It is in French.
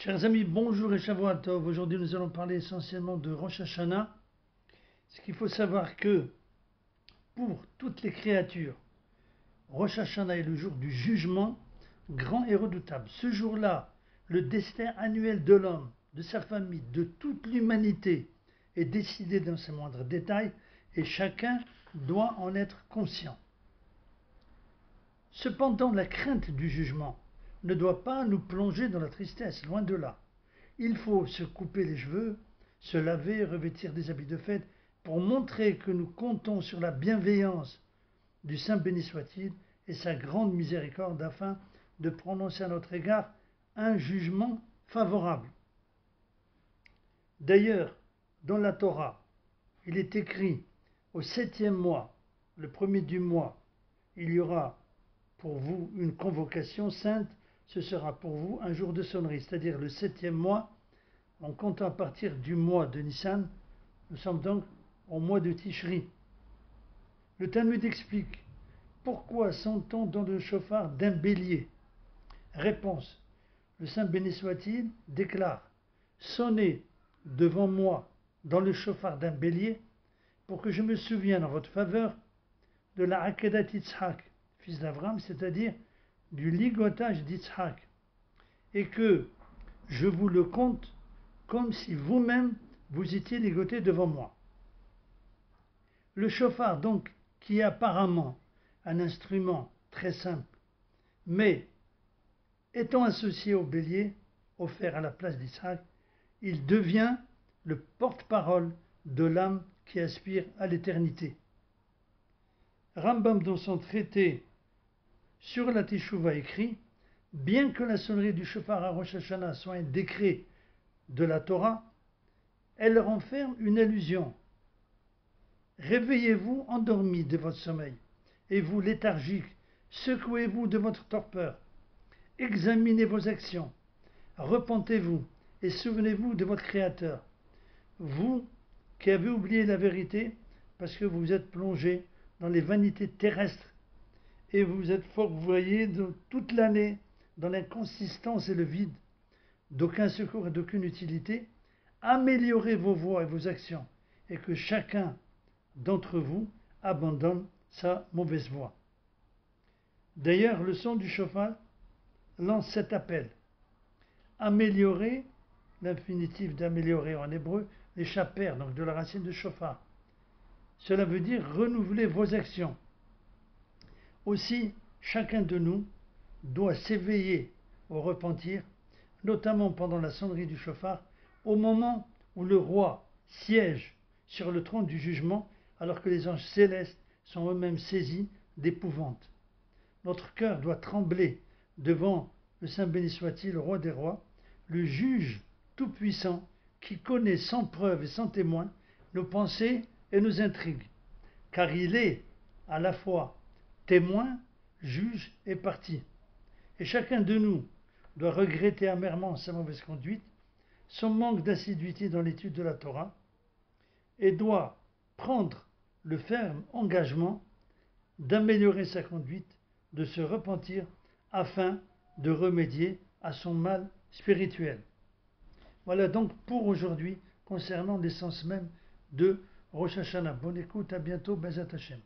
Chers amis, bonjour et Shavua Tov. Aujourd'hui, nous allons parler essentiellement de Rosh Hashanah. Ce qu'il faut savoir que pour toutes les créatures, Rosh Hashanah est le jour du jugement grand et redoutable. Ce jour-là, le destin annuel de l'homme, de sa famille, de toute l'humanité est décidé dans ses moindres détails et chacun doit en être conscient. Cependant, la crainte du jugement ne doit pas nous plonger dans la tristesse, loin de là. Il faut se couper les cheveux, se laver, revêtir des habits de fête pour montrer que nous comptons sur la bienveillance du Saint béni soit-il et sa grande miséricorde afin de prononcer à notre égard un jugement favorable. D'ailleurs, dans la Torah, il est écrit au 7e mois, le premier du mois, il y aura pour vous une convocation sainte, ce sera pour vous un jour de sonnerie, c'est-à-dire le 7e mois, en comptant à partir du mois de Nissan, nous sommes donc au mois de Tishri. Le Talmud explique pourquoi sent-on dans le chauffard d'un bélier. Réponse. Le Saint béni soit-il déclare: sonnez devant moi dans le chauffard d'un bélier pour que je me souvienne en votre faveur de la Akedat Yitzhak, fils d'Abraham, c'est-à-dire du ligotage d'Yitzhak, et que je vous le compte comme si vous-même vous étiez ligoté devant moi. Le chauffard, donc, qui est apparemment un instrument très simple, mais étant associé au bélier, offert à la place d'Isaac, il devient le porte-parole de l'âme qui aspire à l'éternité. Rambam, dans son traité sur la Teshuvah, écrit: bien que la sonnerie du chauffard à Rosh Hashanah soit un décret de la Torah, elle renferme une allusion. Réveillez-vous endormis de votre sommeil, et vous léthargiques, secouez-vous de votre torpeur. Examinez vos actions, repentez-vous et souvenez-vous de votre Créateur. Vous qui avez oublié la vérité parce que vous êtes plongés dans les vanités terrestres et vous êtes fourvoyés toute l'année dans l'inconsistance et le vide, d'aucun secours et d'aucune utilité, améliorez vos voies et vos actions et que chacun d'entre vous abandonne sa mauvaise voie. D'ailleurs, le son du chauffard lance cet appel. Améliorer, l'infinitif d'améliorer en hébreu, les chaper, donc de la racine de chauffard. Cela veut dire renouveler vos actions. Aussi, chacun de nous doit s'éveiller au repentir, notamment pendant la sonnerie du chauffard, au moment où le roi siège sur le trône du jugement, alors que les anges célestes sont eux-mêmes saisis d'épouvante. Notre cœur doit trembler devant le Saint béni soit-il, le roi des rois, le juge tout-puissant qui connaît sans preuve et sans témoin nos pensées et nos intrigues, car il est à la fois témoin, juge et partie. Et chacun de nous doit regretter amèrement sa mauvaise conduite, son manque d'assiduité dans l'étude de la Torah, et doit prendre le ferme engagement d'améliorer sa conduite, de se repentir afin de remédier à son mal spirituel. Voilà donc pour aujourd'hui concernant l'essence même de Rosh Hashanah. Bonne écoute, à bientôt, Bezat Hashem.